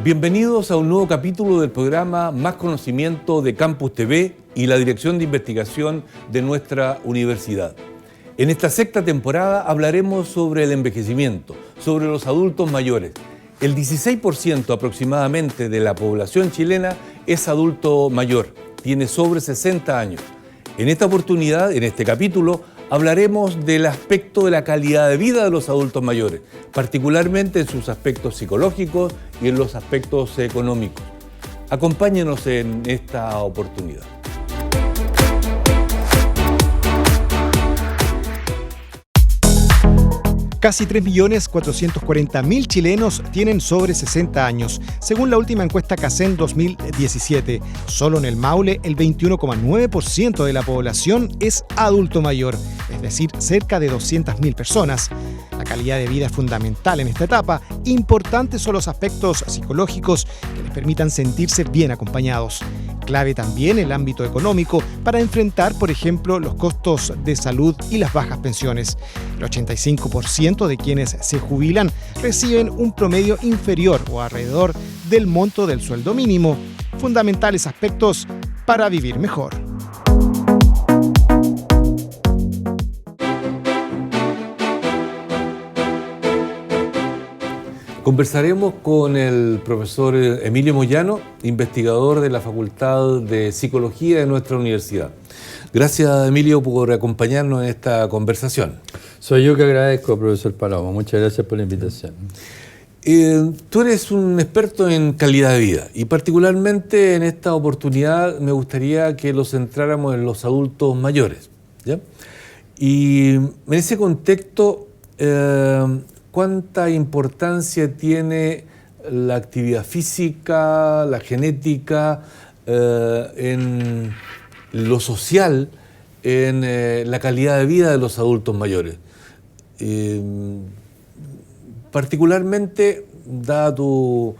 Bienvenidos a un nuevo capítulo del programa Más Conocimiento de Campus TV y la Dirección de Investigación de nuestra universidad. En esta sexta temporada hablaremos sobre el envejecimiento, sobre los adultos mayores. El 16% aproximadamente de la población chilena es adulto mayor, tiene sobre 60 años. En esta oportunidad, en este capítulo, hablaremos del aspecto de la calidad de vida de los adultos mayores, particularmente en sus aspectos psicológicos y en los aspectos económicos. Acompáñenos en esta oportunidad. Casi 3.440.000 chilenos tienen sobre 60 años, según la última encuesta CACEN 2017. Solo en el Maule, el 21,9% de la población es adulto mayor, es decir, cerca de 200.000 personas. La calidad de vida es fundamental en esta etapa. Importantes son los aspectos psicológicos que les permitan sentirse bien acompañados. Clave también el ámbito económico para enfrentar, por ejemplo, los costos de salud y las bajas pensiones. El 85% de quienes se jubilan reciben un promedio inferior o alrededor del monto del sueldo mínimo. Fundamentales aspectos para vivir mejor. Conversaremos con el profesor Emilio Moyano, investigador de la Facultad de Psicología de nuestra universidad. Gracias, Emilio, por acompañarnos en esta conversación. Soy yo que agradezco, profesor Palomo. Muchas gracias por la invitación. Tú eres un experto en calidad de vida y particularmente en esta oportunidad me gustaría que lo centráramos en los adultos mayores, ¿ya? Y en ese contexto, ¿cuánta importancia tiene la actividad física, la genética, en lo social, en la calidad de vida de los adultos mayores? Particularmente, dada tu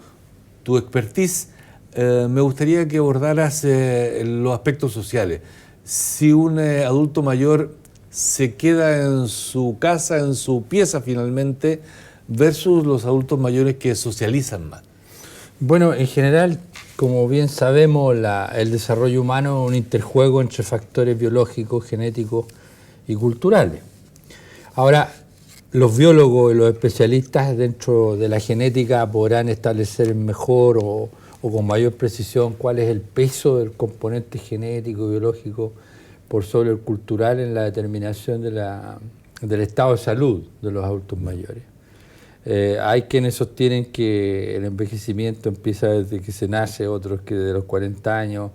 expertise, me gustaría que abordaras los aspectos sociales. Si un adulto mayor se queda en su casa, en su pieza finalmente, versus los adultos mayores que socializan más. Bueno, en general, como bien sabemos, el desarrollo humano es un interjuego entre factores biológicos, genéticos y culturales. Ahora, los biólogos y los especialistas dentro de la genética podrán establecer mejor o con mayor precisión cuál es el peso del componente genético y biológico por sobre el cultural en la determinación del estado de salud de los adultos mayores. Hay quienes sostienen que el envejecimiento empieza desde que se nace, otros que desde los 40 años.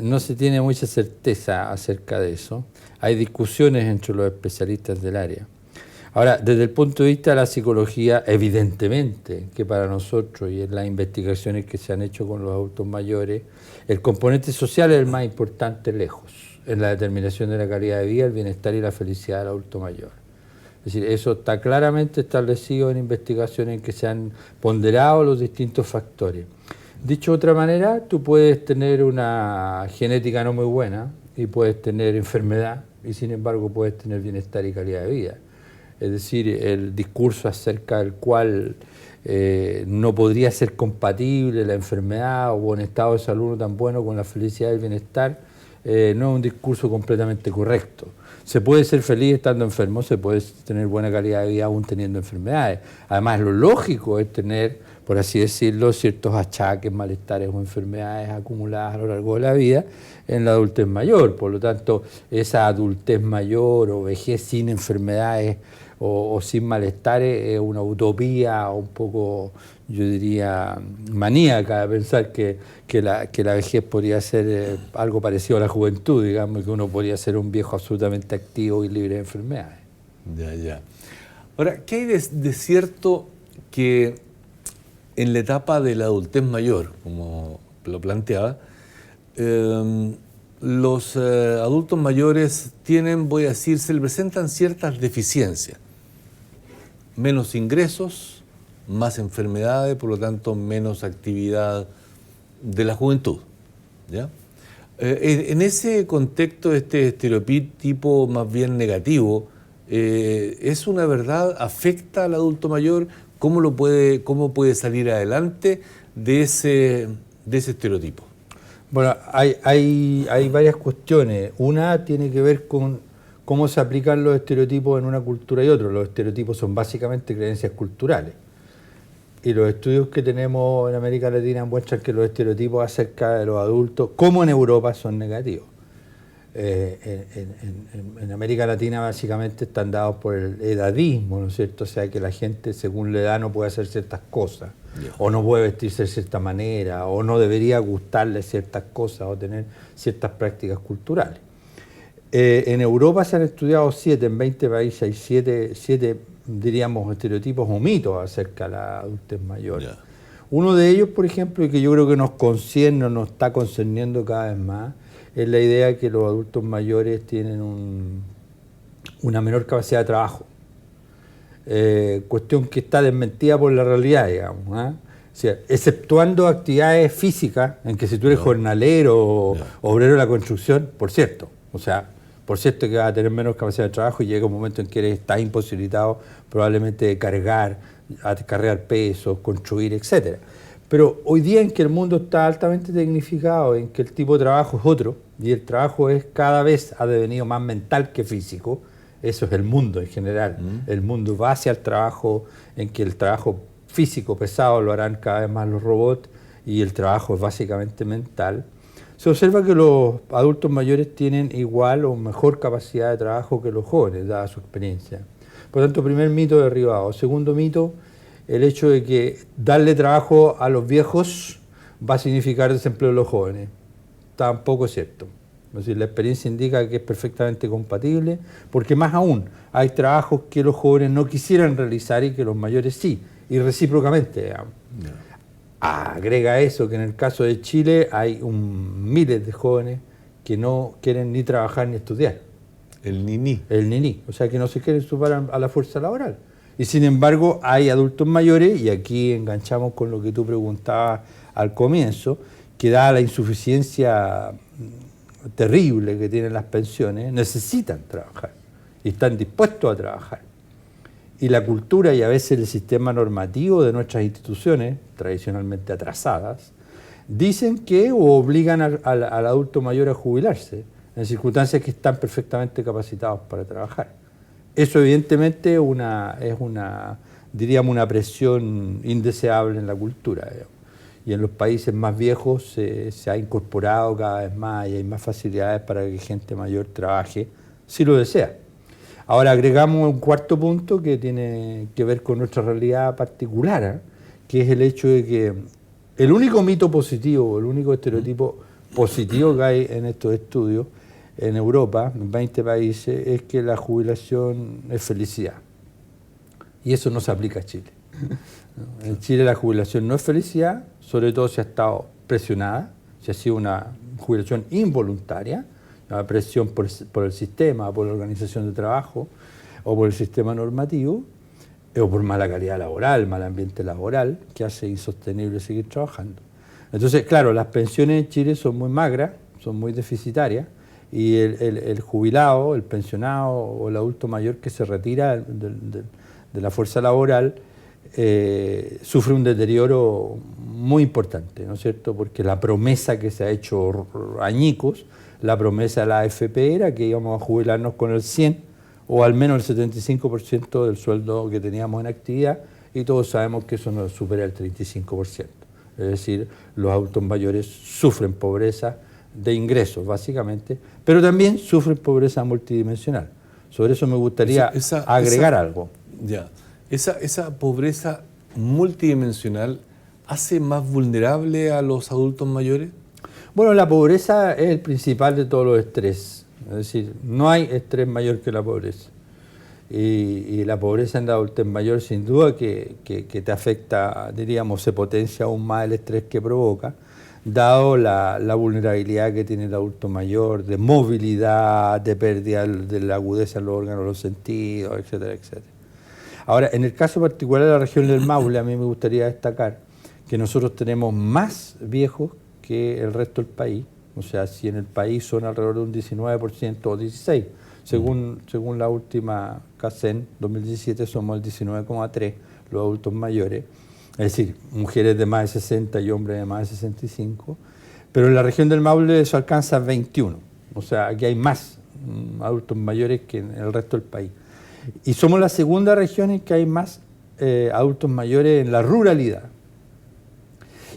No se tiene mucha certeza acerca de eso. Hay discusiones entre los especialistas del área. Ahora, desde el punto de vista de la psicología, evidentemente que para nosotros y en las investigaciones que se han hecho con los adultos mayores, el componente social es el más importante lejos en la determinación de la calidad de vida, el bienestar y la felicidad del adulto mayor. Es decir, eso está claramente establecido en investigaciones en que se han ponderado los distintos factores. Dicho de otra manera, tú puedes tener una genética no muy buena y puedes tener enfermedad y sin embargo puedes tener bienestar y calidad de vida. Es decir, el discurso acerca del cual no podría ser compatible la enfermedad o un estado de salud no tan bueno con la felicidad y el bienestar no es un discurso completamente correcto. Se puede ser feliz estando enfermo, se puede tener buena calidad de vida aún teniendo enfermedades. Además, lo lógico es tener, por así decirlo, ciertos achaques, malestares o enfermedades acumuladas a lo largo de la vida en la adultez mayor. Por lo tanto, esa adultez mayor o vejez sin enfermedades o sin malestares es una utopía un poco, yo diría, maníaca de pensar que la vejez podría ser algo parecido a la juventud, digamos, que uno podría ser un viejo absolutamente activo y libre de enfermedades. Ya. Ahora, ¿qué hay de cierto que en la etapa de la adultez mayor, como lo planteaba, los adultos mayores tienen, voy a decir, se les presentan ciertas deficiencias? Menos ingresos, más enfermedades, por lo tanto menos actividad de la juventud, ¿ya? En ese contexto, este estereotipo más bien negativo, ¿es una verdad? ¿Afecta al adulto mayor? ¿Cómo puede salir adelante de ese estereotipo? Bueno, hay varias cuestiones. Una tiene que ver con cómo se aplican los estereotipos en una cultura y otra. Los estereotipos son básicamente creencias culturales. Y los estudios que tenemos en América Latina muestran que los estereotipos acerca de los adultos, como en Europa, son negativos. En América Latina básicamente están dados por el edadismo, ¿no es cierto? O sea, que la gente según la edad no puede hacer ciertas cosas, o no puede vestirse de cierta manera, o no debería gustarle ciertas cosas, o tener ciertas prácticas culturales. En Europa se han estudiado 7, en 20 países hay 7, diríamos, estereotipos o mitos acerca de la adultez mayor. Uno de ellos, por ejemplo, y que yo creo que nos concierne, nos está concerniendo cada vez más, es la idea de que los adultos mayores tienen una menor capacidad de trabajo. Cuestión que está desmentida por la realidad, digamos. O sea, exceptuando actividades físicas, en que si tú eres jornalero o obrero de la construcción, por cierto que vas a tener menos capacidad de trabajo y llega un momento en que estás imposibilitado probablemente de cargar pesos, construir, etcétera. Pero hoy día en que el mundo está altamente tecnificado, en que el tipo de trabajo es otro, y el trabajo cada vez ha devenido más mental que físico, eso es el mundo en general. El mundo va hacia el trabajo, en que el trabajo físico pesado lo harán cada vez más los robots, y el trabajo es básicamente mental. Se observa que los adultos mayores tienen igual o mejor capacidad de trabajo que los jóvenes, dada su experiencia. Por lo tanto, primer mito derribado. Segundo mito, el hecho de que darle trabajo a los viejos va a significar desempleo de los jóvenes. Tampoco es cierto. Es decir, la experiencia indica que es perfectamente compatible, porque más aún hay trabajos que los jóvenes no quisieran realizar y que los mayores sí, y recíprocamente, digamos. Agrega eso que en el caso de Chile hay miles de jóvenes que no quieren ni trabajar ni estudiar. El niní. El niní, o sea que no se quieren sumar a la fuerza laboral. Y sin embargo hay adultos mayores, y aquí enganchamos con lo que tú preguntabas al comienzo, que dada la insuficiencia terrible que tienen las pensiones, necesitan trabajar y están dispuestos a trabajar. Y la cultura y a veces el sistema normativo de nuestras instituciones, tradicionalmente atrasadas, dicen que obligan al adulto mayor a jubilarse en circunstancias que están perfectamente capacitados para trabajar. Eso evidentemente es una presión indeseable en la cultura, digamos. Y en los países más viejos se ha incorporado cada vez más y hay más facilidades para que gente mayor trabaje si lo desea. Ahora agregamos un cuarto punto que tiene que ver con nuestra realidad particular, que es el hecho de que el único mito positivo, el único estereotipo positivo que hay en estos estudios en Europa, en 20 países, es que la jubilación es felicidad. Y eso no se aplica a Chile. En Chile la jubilación no es felicidad, sobre todo si ha estado presionada, si ha sido una jubilación involuntaria, una presión por el sistema, por la organización de trabajo o por el sistema normativo, o por mala calidad laboral, mal ambiente laboral, que hace insostenible seguir trabajando. Entonces, claro, las pensiones en Chile son muy magras, son muy deficitarias, y el jubilado, el pensionado o el adulto mayor que se retira de la fuerza laboral sufre un deterioro muy importante, ¿no es cierto? Porque la promesa que se ha hecho añicos, la promesa de la AFP era que íbamos a jubilarnos con el 100 o al menos el 75% del sueldo que teníamos en actividad, y todos sabemos que eso no supera el 35%. Es decir, los adultos mayores sufren pobreza de ingresos, básicamente, pero también sufren pobreza multidimensional. Sobre eso me gustaría agregar algo. Ya. Esa pobreza multidimensional hace más vulnerable a los adultos mayores. Bueno, la pobreza es el principal de todos los estrés. Es decir, no hay estrés mayor que la pobreza. Y la pobreza en la adultez mayor, sin duda, que te afecta, diríamos, se potencia aún más el estrés que provoca, dado la vulnerabilidad que tiene el adulto mayor, de movilidad, de pérdida de la agudeza en los órganos de los sentidos, etcétera, etcétera. Ahora, en el caso particular de la región del Maule, a mí me gustaría destacar que nosotros tenemos más viejos que el resto del país. O sea, si en el país son alrededor de un 19% o 16%, según la última CACEN 2017 somos el 19,3% los adultos mayores. es decir, mujeres de más de 60 y hombres de más de 65, pero en la región del Maule eso alcanza 21, o sea, aquí hay más adultos mayores que en el resto del país. Y somos la segunda región en que hay más adultos mayores en la ruralidad.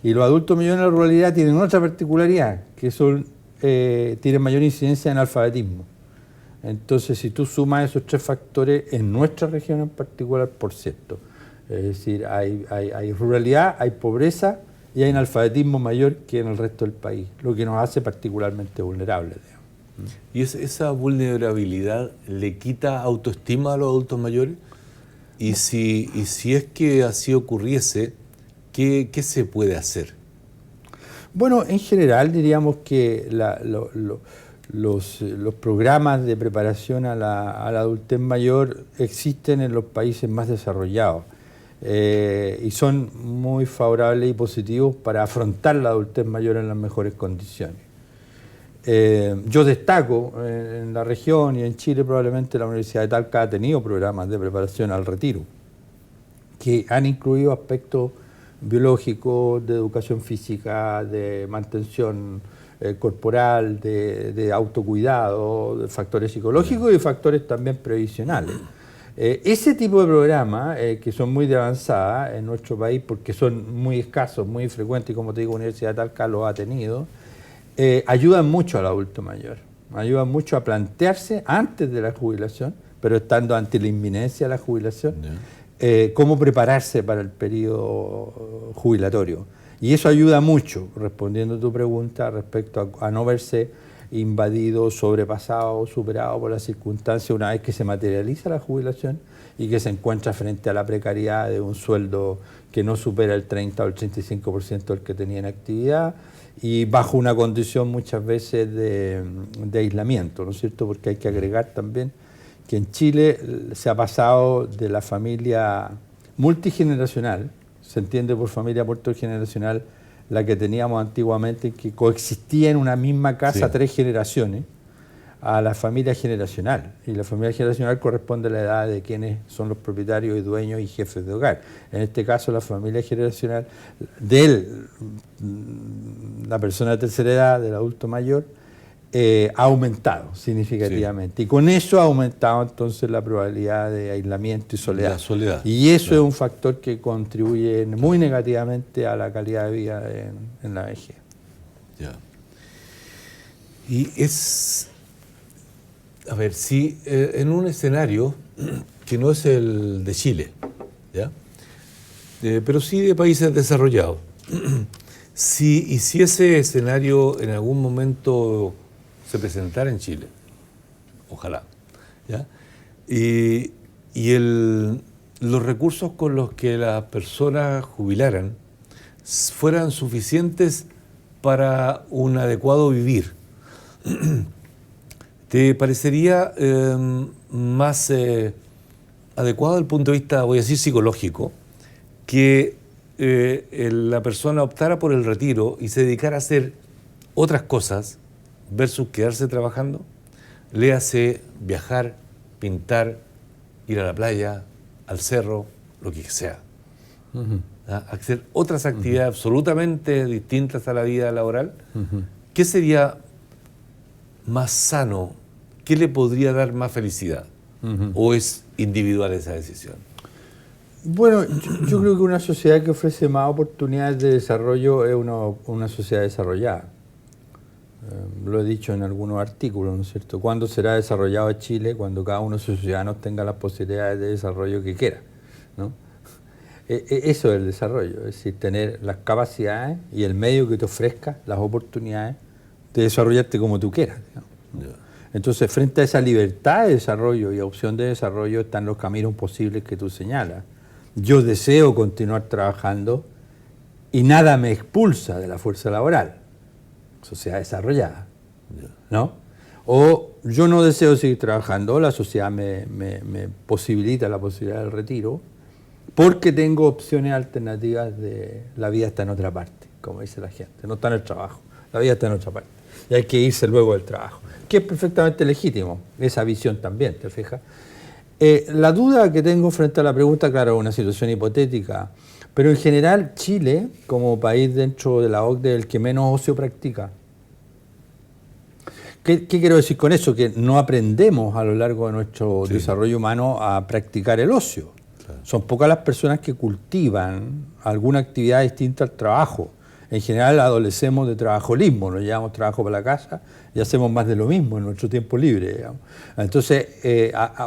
Y los adultos mayores en la ruralidad tienen otra particularidad, que tienen mayor incidencia en alfabetismo. Entonces, si tú sumas esos 3 factores, en nuestra región en particular, por cierto, es decir, hay ruralidad, hay pobreza y hay analfabetismo mayor que en el resto del país, lo que nos hace particularmente vulnerables. ¿Y esa vulnerabilidad le quita autoestima a los adultos mayores? Y si es que así ocurriese, ¿qué se puede hacer? Bueno, en general diríamos que los programas de preparación a la adultez mayor existen en los países más desarrollados y son muy favorables y positivos para afrontar la adultez mayor en las mejores condiciones. Yo destaco en la región y en Chile probablemente la Universidad de Talca ha tenido programas de preparación al retiro que han incluido aspectos biológicos, de educación física, de mantención corporal, de autocuidado, de factores psicológicos y factores también previsionales. Ese tipo de programas, que son muy de avanzada en nuestro país porque son muy escasos, muy frecuentes, y como te digo, la Universidad de Talca los ha tenido, ayudan mucho al adulto mayor, ayudan mucho a plantearse antes de la jubilación, pero estando ante la inminencia de la jubilación, cómo prepararse para el periodo jubilatorio. Y eso ayuda mucho, respondiendo a tu pregunta, respecto a no verse invadido, sobrepasado, superado por las circunstancias una vez que se materializa la jubilación y que se encuentra frente a la precariedad de un sueldo que no supera el 30 o el 35% del que tenía en actividad y bajo una condición muchas veces de aislamiento, ¿no es cierto? Porque hay que agregar también que en Chile se ha pasado de la familia multigeneracional, se entiende por familia multigeneracional la que teníamos antiguamente, que coexistía en una misma casa 3 generaciones, a la familia generacional. Y la familia generacional corresponde a la edad de quienes son los propietarios y dueños y jefes de hogar. En este caso, la familia generacional la persona de tercera edad, del adulto mayor, ha aumentado significativamente. Y con eso ha aumentado entonces la probabilidad de aislamiento y soledad. La soledad. Y eso es un factor que contribuye muy negativamente a la calidad de vida en la vejez. Ya. Y a ver, si en un escenario que no es el de Chile, ¿ya? Pero sí de países desarrollados, si ese escenario en algún momento se presentara en Chile, ojalá, ¿ya? Y los recursos con los que las personas jubilaran fueran suficientes para un adecuado vivir, ¿te parecería más adecuado desde el punto de vista, voy a decir, psicológico, que la persona optara por el retiro y se dedicara a hacer otras cosas versus quedarse trabajando? Léase viajar, pintar, ir a la playa, al cerro, lo que sea. Hacer otras actividades absolutamente distintas a la vida laboral. ¿Qué sería más sano? ¿Qué le podría dar más felicidad? ¿O es individual esa decisión? Bueno, yo creo que una sociedad que ofrece más oportunidades de desarrollo es una sociedad desarrollada. Lo he dicho en algunos artículos, ¿no es cierto? ¿Cuándo será desarrollado Chile? Cuando cada uno de sus ciudadanos tenga las posibilidades de desarrollo que quiera, ¿no? Eso es el desarrollo, es decir, tener las capacidades y el medio que te ofrezca, las oportunidades de desarrollarte como tú quieras, ¿no? Entonces, frente a esa libertad de desarrollo y opción de desarrollo están los caminos posibles que tú señalas. Yo deseo continuar trabajando y nada me expulsa de la fuerza laboral. Sociedad desarrollada, ¿no? O yo no deseo seguir trabajando, la sociedad me posibilita la posibilidad del retiro porque tengo opciones alternativas de la vida está en otra parte, como dice la gente, no está en el trabajo, la vida está en otra parte y hay que irse luego del trabajo, que es perfectamente legítimo, esa visión también, ¿te fijas? La duda que tengo frente a la pregunta, claro, es una situación hipotética, Pero en general Chile, como país dentro de la OCDE, es el que menos ocio practica. ¿Qué quiero decir con eso? Que no aprendemos a lo largo de nuestro desarrollo humano a practicar el ocio. Claro. Son pocas las personas que cultivan alguna actividad distinta al trabajo. En general adolecemos de trabajolismo, nos llevamos trabajo para la casa y hacemos más de lo mismo en nuestro tiempo libre, digamos. Entonces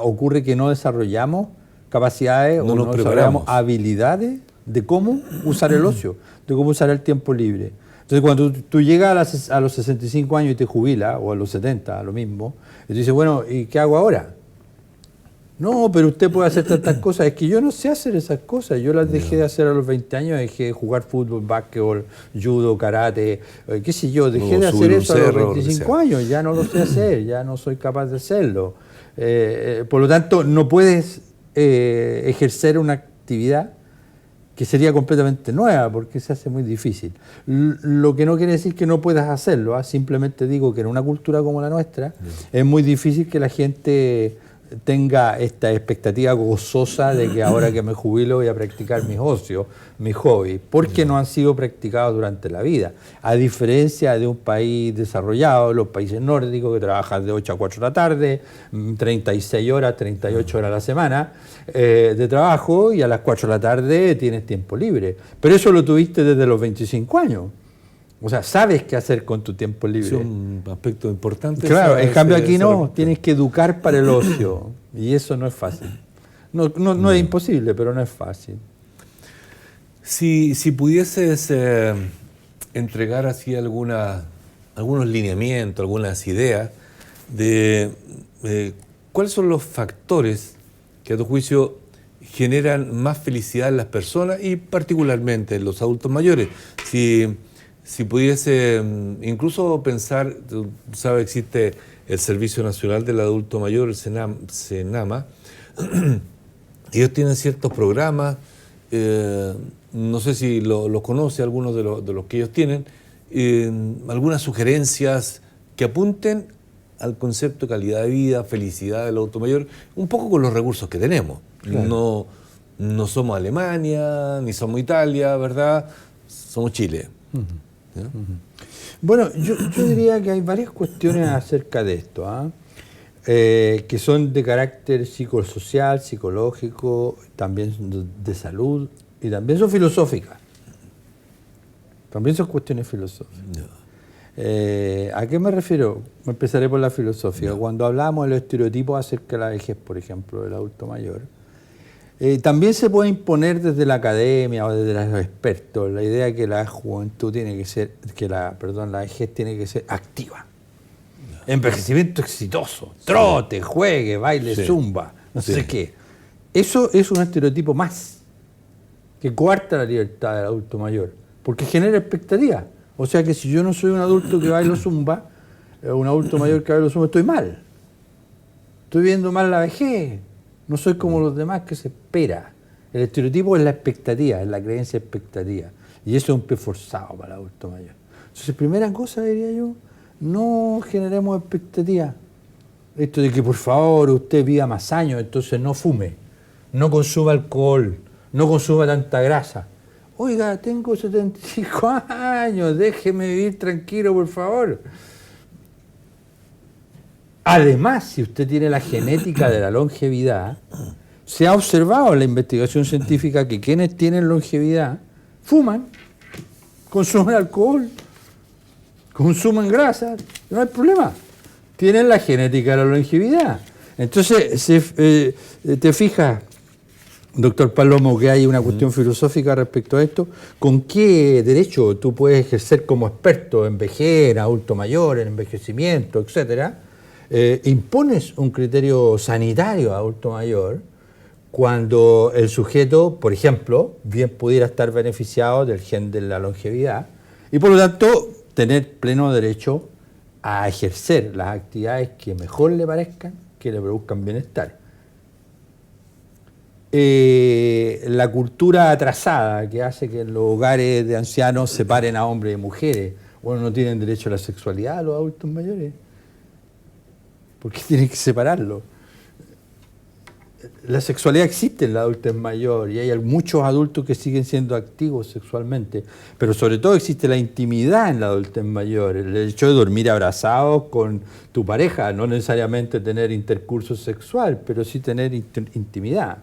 ocurre que no desarrollamos capacidades o no desarrollamos habilidades de cómo usar el ocio, de cómo usar el tiempo libre. Entonces cuando tú llegas a los 65 años y te jubilas, o a los 70, lo mismo, y tú dices, bueno, ¿y qué hago ahora? No, pero usted puede hacer tantas cosas. Es que yo no sé hacer esas cosas. Yo las dejé de hacer a los 20 años, dejé de jugar fútbol, básquetbol, judo, karate, qué sé yo. Dejé de hacer eso a los 25 años. Ya no lo sé hacer, ya no soy capaz de hacerlo. Por lo tanto, no puedes ejercer una actividad que sería completamente nueva, porque se hace muy difícil. Lo que no quiere decir que no puedas hacerlo, simplemente digo que en una cultura como la nuestra es muy difícil que la gente tenga esta expectativa gozosa de que ahora que me jubilo voy a practicar mis ocios, mis hobbies, porque no han sido practicados durante la vida. A diferencia de un país desarrollado, los países nórdicos, que trabajan de 8 a 4 de la tarde, 36 horas, 38 horas a la semana de trabajo, y a las 4 de la tarde tienes tiempo libre. Pero eso lo tuviste desde los 25 años. O sea, sabes qué hacer con tu tiempo libre. Es un aspecto importante. Claro, en cambio aquí no, tienes que educar para el ocio. Y eso no es fácil. No es imposible, pero no es fácil. Si pudieses entregar así algunos lineamientos, algunas ideas de cuáles son los factores que a tu juicio generan más felicidad en las personas y particularmente en los adultos mayores. Si pudiese incluso pensar, tú sabes, existe el Servicio Nacional del Adulto Mayor, el CENAMA. Ellos tienen ciertos programas, no sé si los conoce, algunos de los que ellos tienen, algunas sugerencias que apunten al concepto de calidad de vida, felicidad del adulto mayor, un poco con los recursos que tenemos. Claro. No somos Alemania, ni somos Italia, ¿verdad? Somos Chile. ¿Ya? Bueno, yo diría que hay varias cuestiones acerca de esto, que son de carácter psicosocial, psicológico, también de salud y también son filosóficas. También son cuestiones filosóficas. No. ¿A qué me refiero? Empezaré por la filosofía. No. Cuando hablamos de los estereotipos acerca de la vejez, por ejemplo, del adulto mayor, también se puede imponer desde la academia o desde los expertos la idea que la juventud tiene que ser, la vejez tiene que ser activa. Envejecimiento exitoso, trote, juegue, baile, zumba, no sé qué. Eso es un estereotipo más que coarta la libertad del adulto mayor, porque genera expectativa. O sea que si yo no soy un adulto que bailo zumba, un adulto mayor que bailo zumba, estoy mal. Estoy viendo mal la vejez. No soy como los demás que se espera. El estereotipo es la expectativa, es la creencia expectativa. Y eso es un pie forzado para el adulto mayor. Entonces, primera cosa, diría yo, no generemos expectativas. Esto de que, por favor, usted viva más años, entonces no fume, no consuma alcohol, no consuma tanta grasa. Oiga, tengo 75 años, déjeme vivir tranquilo, por favor. Además, si usted tiene la genética de la longevidad, se ha observado en la investigación científica que quienes tienen longevidad fuman, consumen alcohol, consumen grasas, no hay problema. Tienen la genética de la longevidad. Entonces, te fijas, doctor Palomo, que hay una cuestión filosófica respecto a esto. ¿Con qué derecho tú puedes ejercer como experto en vejez, en adulto mayor, en envejecimiento, etcétera? Impones un criterio sanitario a adulto mayor cuando el sujeto, por ejemplo, bien pudiera estar beneficiado del gen de la longevidad y por lo tanto tener pleno derecho a ejercer las actividades que mejor le parezcan, que le produzcan bienestar. La cultura atrasada que hace que en los hogares de ancianos separen a hombres y mujeres, bueno, no tienen derecho a la sexualidad los adultos mayores. ¿Por qué tienen que separarlo? la sexualidad existe en la adultez mayor y hay muchos adultos que siguen siendo activos sexualmente, pero sobre todo existe la intimidad en la adultez mayor, el hecho de dormir abrazados con tu pareja, no necesariamente tener intercurso sexual, pero sí tener intimidad.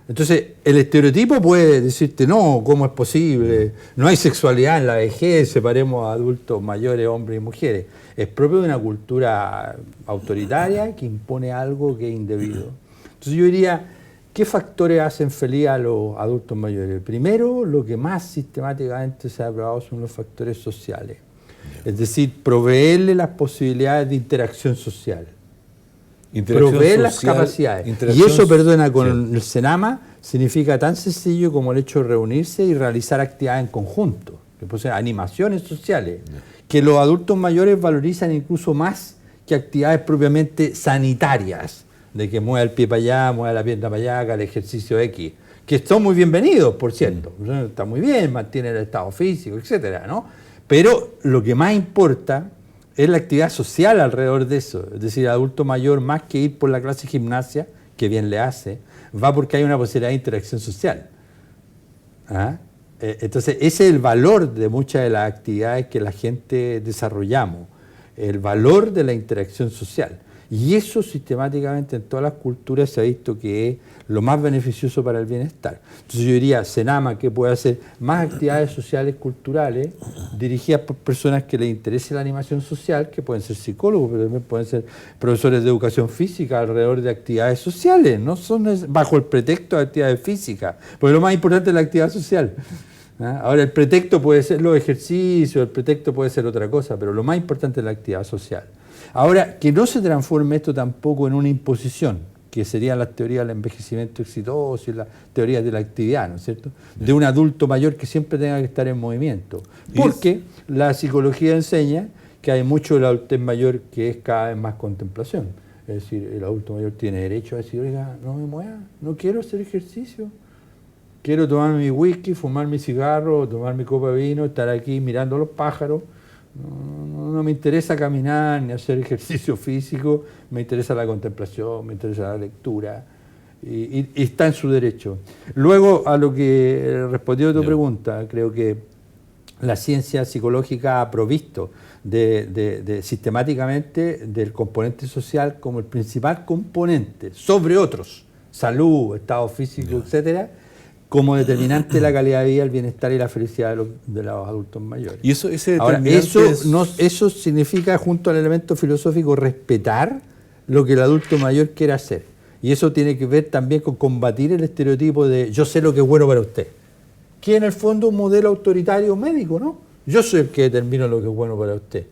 Entonces, el estereotipo puede decirte, no, ¿cómo es posible? No hay sexualidad en la vejez, separemos a adultos mayores, hombres y mujeres. Es propio de una cultura autoritaria que impone algo que es indebido. Entonces yo diría, ¿qué factores hacen feliz a los adultos mayores? Primero, lo que más sistemáticamente se ha probado son los factores sociales. Es decir, proveerle las posibilidades de interacción social. Proveer las capacidades. Y eso, perdona, con el Senama significa tan sencillo como el hecho de reunirse y realizar actividades en conjunto, que pueden ser animaciones sociales, que los adultos mayores valorizan incluso más que actividades propiamente sanitarias, de que mueva el pie para allá, mueva la pierna para allá, haga el ejercicio X, que son muy bienvenidos, por cierto, está muy bien, mantiene el estado físico, etcétera, ¿no? Pero lo que más importa es la actividad social alrededor de eso. Es decir, el adulto mayor, más que ir por la clase de gimnasia, que bien le hace, va porque hay una posibilidad de interacción social. ¿Ah? Entonces, ese es el valor de muchas de las actividades que la gente desarrollamos, el valor de la interacción social. Y eso sistemáticamente en todas las culturas se ha visto que es lo más beneficioso para el bienestar. Entonces yo diría, Senama, que puede hacer más actividades sociales culturales dirigidas por personas que les interese la animación social, que pueden ser psicólogos, pero también pueden ser profesores de educación física alrededor de actividades sociales, no son bajo el pretexto de actividades físicas, porque lo más importante es la actividad social. Ahora, el pretexto puede ser los ejercicios, el pretexto puede ser otra cosa, pero lo más importante es la actividad social. Ahora, que no se transforme esto tampoco en una imposición, que serían las teorías del envejecimiento exitoso y las teorías de la actividad, ¿no es cierto? De un adulto mayor que siempre tenga que estar en movimiento. Porque la psicología enseña que hay mucho del adultez mayor que es cada vez más contemplación. Es decir, el adulto mayor tiene derecho a decir, oiga, no me mueva, no quiero hacer ejercicio. Quiero tomar mi whisky, fumar mi cigarro, tomar mi copa de vino, estar aquí mirando a los pájaros. No me interesa caminar ni hacer ejercicio físico, me interesa la contemplación, me interesa la lectura, y está en su derecho. Luego, a lo que respondió tu pregunta, creo que la ciencia psicológica ha provisto sistemáticamente del componente social como el principal componente, sobre otros, salud, estado físico, etcétera, como determinante de la calidad de vida, el bienestar y la felicidad de los adultos mayores. Y eso, ahora, eso significa, junto al elemento filosófico, respetar lo que el adulto mayor quiere hacer. Y eso tiene que ver también con combatir el estereotipo de yo sé lo que es bueno para usted, que en el fondo es un modelo autoritario médico, ¿no? Yo soy el que determino lo que es bueno para usted.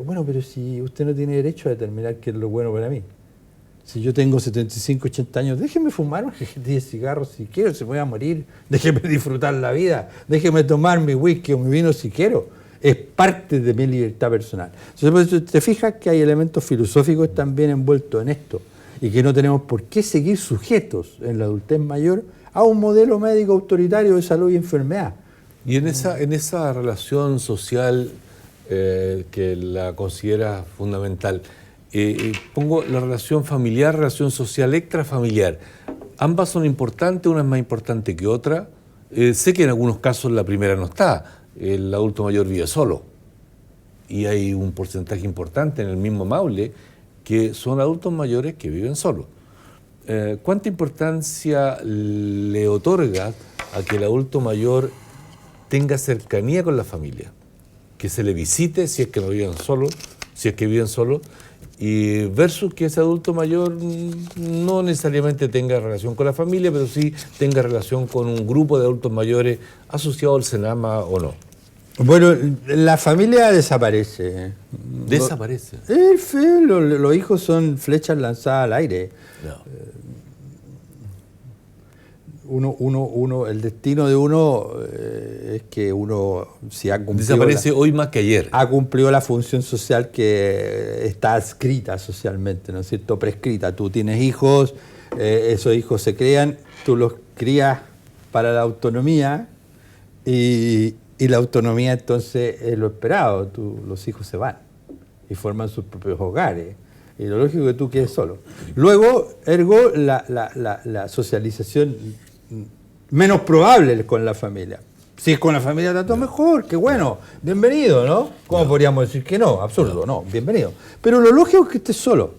Bueno, pero si usted no tiene derecho a determinar qué es lo bueno para mí. Si yo tengo 75, 80 años, déjeme fumar un 10 cigarros si quiero, se me voy a morir. Déjeme disfrutar la vida. Déjeme tomar mi whisky o mi vino si quiero. Es parte de mi libertad personal. Entonces, te fijas que hay elementos filosóficos también envueltos en esto y que no tenemos por qué seguir sujetos en la adultez mayor a un modelo médico autoritario de salud y enfermedad. Y en esa relación social que la considera fundamental, pongo la relación familiar, relación social extrafamiliar. Ambas son importantes, una es más importante que otra. Sé que en algunos casos la primera no está. El adulto mayor vive solo. Y hay un porcentaje importante en el mismo Maule que son adultos mayores que viven solos. ¿Cuánta importancia le otorga a que el adulto mayor tenga cercanía con la familia? Que se le visite si es que no viven solos, si es que viven solos, y versus que ese adulto mayor no necesariamente tenga relación con la familia, pero sí tenga relación con un grupo de adultos mayores asociado al Senama o no. Bueno, la familia desaparece. Desaparece. Es feo, los hijos son flechas lanzadas al aire. No. El destino de uno es que uno, si ha cumplido... Desaparece hoy más que ayer. Ha cumplido la función social que está adscrita socialmente, ¿no es cierto? Prescrita. Tú tienes hijos, esos hijos se crean, tú los crías para la autonomía y la autonomía entonces es lo esperado. Los hijos se van y forman sus propios hogares. Y lo lógico es que tú quedes solo. Luego, ergo, la socialización menos probable con la familia. Si es con la familia está todo mejor, qué bueno, bienvenido, ¿no? ¿Cómo podríamos decir que no? Absurdo, no, bienvenido. Pero lo lógico es que estés solo.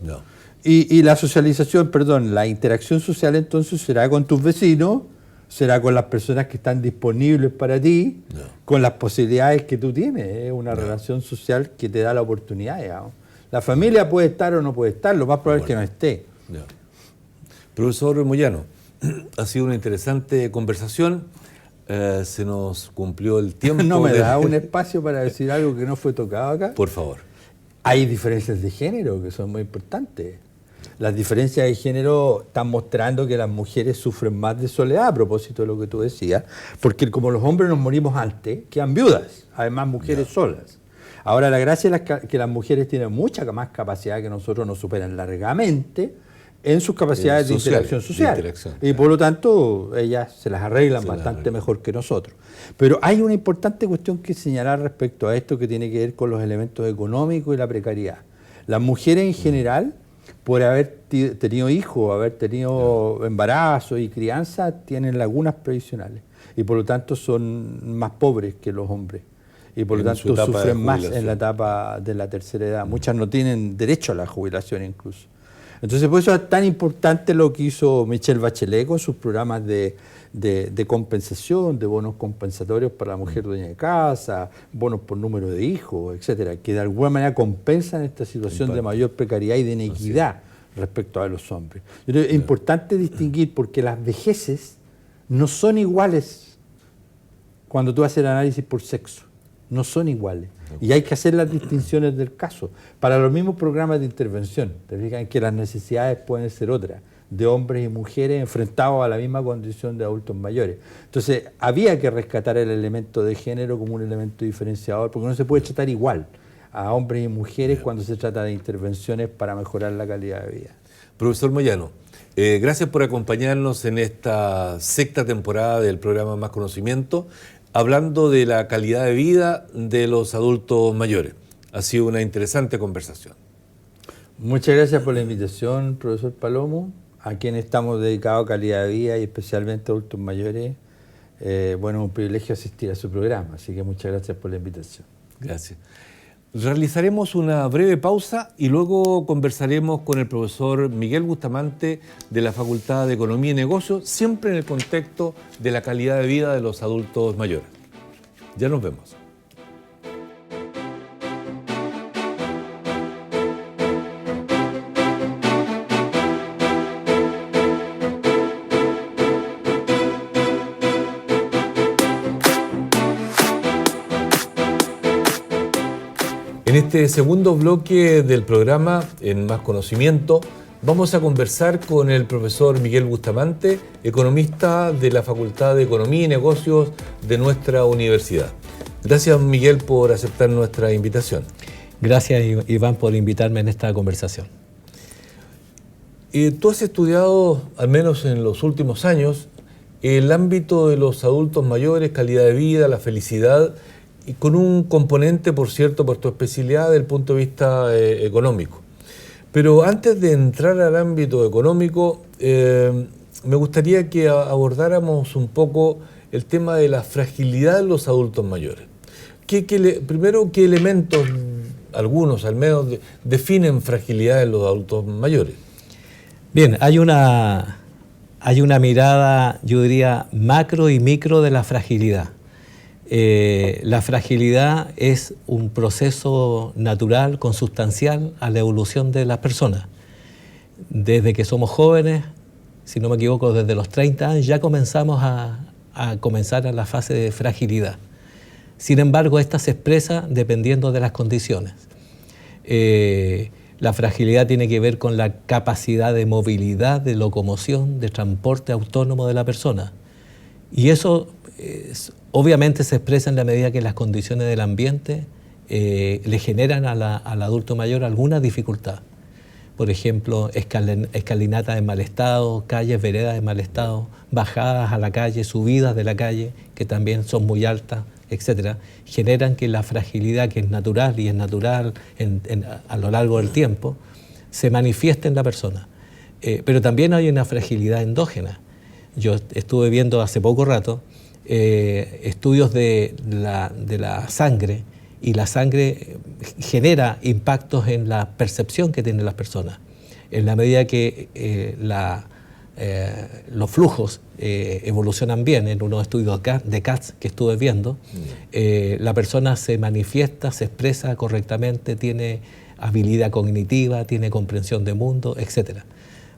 Y la socialización, perdón, la interacción social entonces será con tus vecinos, será con las personas que están disponibles para ti, con las posibilidades que tú tienes. Es una relación social que te da la oportunidad, digamos. La familia puede estar o no puede estar, lo más probable es que no esté. Profesor Moyano, ha sido una interesante conversación. Se nos cumplió el tiempo. ¿No me da un espacio para decir algo que no fue tocado acá? Por favor. Hay diferencias de género que son muy importantes. Las diferencias de género están mostrando que las mujeres sufren más de soledad, a propósito de lo que tú decías, porque como los hombres nos morimos antes, quedan viudas, además mujeres solas. Ahora, la gracia es que las mujeres tienen mucha más capacidad que nosotros, nos superan largamente en sus capacidades de interacción social. Y por lo tanto, ellas se las arreglan bastante mejor que nosotros. Pero hay una importante cuestión que señalar respecto a esto que tiene que ver con los elementos económicos y la precariedad. Las mujeres en general, por haber tenido hijos, haber tenido embarazo y crianza, tienen lagunas previsionales. Y por lo tanto son más pobres que los hombres. Y por lo tanto sufren más en la etapa de la tercera edad. Muchas no tienen derecho a la jubilación incluso. Entonces, por eso es tan importante lo que hizo Michelle Bachelet con sus programas de compensación, de bonos compensatorios para la mujer dueña de casa, bonos por número de hijos, etcétera, que de alguna manera compensan esta situación de mayor precariedad y de inequidad respecto a los hombres. Es importante distinguir porque las vejeces no son iguales cuando tú haces el análisis por sexo. No son iguales. Y hay que hacer las distinciones del caso. Para los mismos programas de intervención, te fijan que las necesidades pueden ser otras, de hombres y mujeres enfrentados a la misma condición de adultos mayores. Entonces, había que rescatar el elemento de género como un elemento diferenciador, porque no se puede tratar igual a hombres y mujeres cuando se trata de intervenciones para mejorar la calidad de vida. Profesor Moyano, gracias por acompañarnos en esta sexta temporada del programa Más Conocimiento, hablando de la calidad de vida de los adultos mayores. Ha sido una interesante conversación. Muchas gracias por la invitación, profesor Palomo, a quienes estamos dedicados a calidad de vida y especialmente a adultos mayores. Bueno, es un privilegio asistir a su programa, así que muchas gracias por la invitación. Gracias. Realizaremos una breve pausa y luego conversaremos con el profesor Miguel Bustamante de la Facultad de Economía y Negocios, siempre en el contexto de la calidad de vida de los adultos mayores. Ya nos vemos. En este segundo bloque del programa, en Más Conocimiento, vamos a conversar con el profesor Miguel Bustamante, economista de la Facultad de Economía y Negocios de nuestra universidad. Gracias, Miguel, por aceptar nuestra invitación. Gracias, Iván, por invitarme en esta conversación. Tú has estudiado, al menos en los últimos años, el ámbito de los adultos mayores, calidad de vida, la felicidad, y con un componente, por cierto, por tu especialidad desde el punto de vista económico. Pero antes de entrar al ámbito económico, me gustaría que abordáramos un poco el tema de la fragilidad de los adultos mayores. Primero, ¿qué elementos, algunos al menos, definen fragilidad de los adultos mayores? Bien, hay una mirada, yo diría, macro y micro de la fragilidad. La fragilidad es un proceso natural, consustancial a la evolución de las personas. Desde que somos jóvenes, si no me equivoco, desde los 30 años ya comenzamos a comenzar a la fase de fragilidad. Sin embargo, esta se expresa dependiendo de las condiciones. La fragilidad tiene que ver con la capacidad de movilidad, de locomoción, de transporte autónomo de la persona. Y eso obviamente se expresa en la medida que las condiciones del ambiente le generan al adulto mayor alguna dificultad. Por ejemplo, escalinatas en mal estado, calles, veredas en mal estado, bajadas a la calle, subidas de la calle, que también son muy altas, etcétera, generan que la fragilidad, que es natural y es natural a lo largo del tiempo, se manifiesta en la persona. Pero también hay una fragilidad endógena. Yo estuve viendo hace poco rato estudios de la sangre, y la sangre genera impactos en la percepción que tienen las personas. En la medida que los flujos evolucionan bien, en unos estudios de CATS que estuve viendo, la persona se manifiesta, se expresa correctamente, tiene habilidad cognitiva, tiene comprensión de mundo, etc.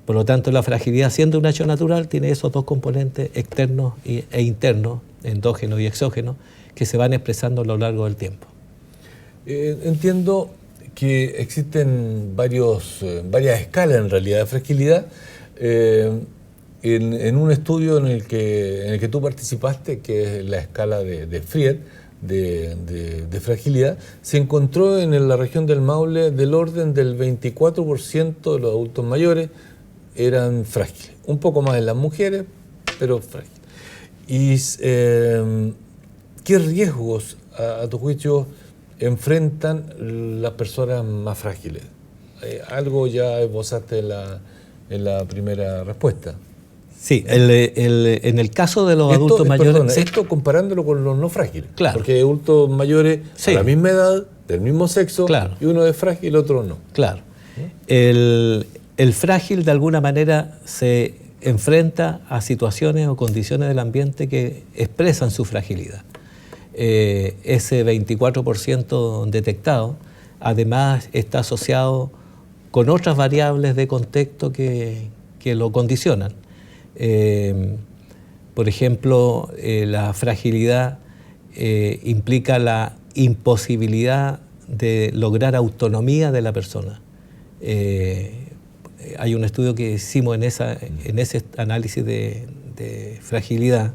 Por lo tanto, la fragilidad, siendo un hecho natural, tiene esos dos componentes externos e internos, endógenos y exógenos, que se van expresando a lo largo del tiempo. Entiendo que existen varias escalas en realidad de fragilidad. En un estudio en el que tú participaste, que es la escala de Fried, de fragilidad, se encontró en la región del Maule del orden del 24% de los adultos mayores eran frágiles. Un poco más en las mujeres, pero frágiles. ¿Y qué riesgos, a tu juicio, enfrentan las personas más frágiles? Algo ya esbozaste en la primera respuesta. Sí, en el caso de los adultos mayores... Perdona, sí. Esto comparándolo con los no frágiles. Claro. Porque hay adultos mayores Sí. a la misma edad, del mismo sexo, Claro. y uno es frágil y el otro no. Claro. El frágil de alguna manera se enfrenta a situaciones o condiciones del ambiente que expresan su fragilidad. Ese 24% detectado además está asociado con otras variables de contexto que lo condicionan. Por ejemplo, la fragilidad implica la imposibilidad de lograr autonomía de la persona. Hay un estudio que hicimos en ese análisis de fragilidad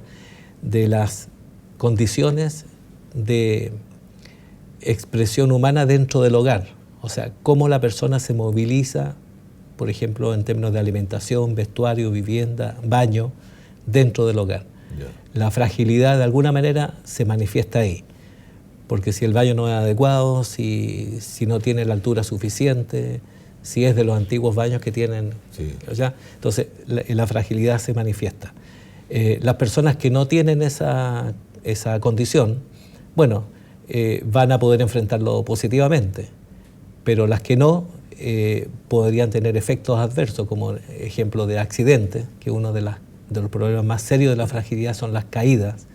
de las condiciones de expresión humana dentro del hogar. O sea, cómo la persona se moviliza, por ejemplo, en términos de alimentación, vestuario, vivienda, baño, dentro del hogar. Yeah. La fragilidad de alguna manera se manifiesta ahí, porque si el baño no es adecuado, si no tiene la altura suficiente, si es de los antiguos baños que tienen, sí. ¿Ya? Entonces la fragilidad se manifiesta. Las personas que no tienen esa condición, bueno, van a poder enfrentarlo positivamente, pero las que no, podrían tener efectos adversos, como ejemplo de accidentes, que uno de los problemas más serios de la fragilidad son las caídas.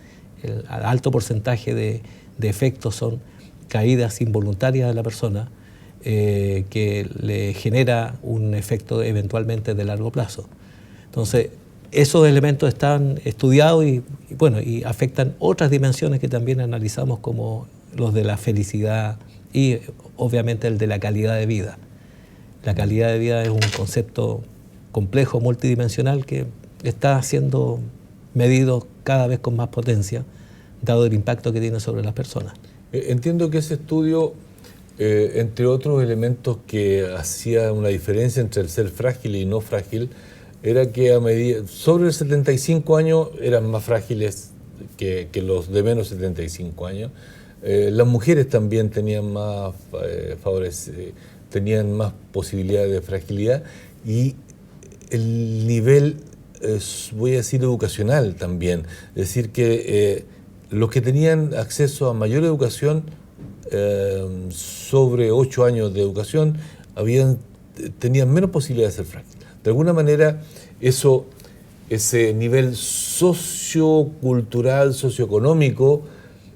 El alto porcentaje de efectos son caídas involuntarias de la persona, que le genera un efecto eventualmente de largo plazo. Entonces, esos elementos están estudiados y afectan otras dimensiones que también analizamos, como los de la felicidad y obviamente el de la calidad de vida. La calidad de vida es un concepto complejo, multidimensional, que está siendo medido cada vez con más potencia, dado el impacto que tiene sobre las personas. Entiendo que ese estudio, entre otros elementos que hacía una diferencia entre el ser frágil y no frágil, era que a medida, sobre los 75 años eran más frágiles que los de menos 75 años. Las mujeres también tenían más tenían más posibilidades de fragilidad, y el nivel, voy a decir, educacional también. Es decir, que los que tenían acceso a mayor educación, sobre 8 años de educación, tenían menos posibilidades de ser frágiles. De alguna manera, ese nivel sociocultural, socioeconómico,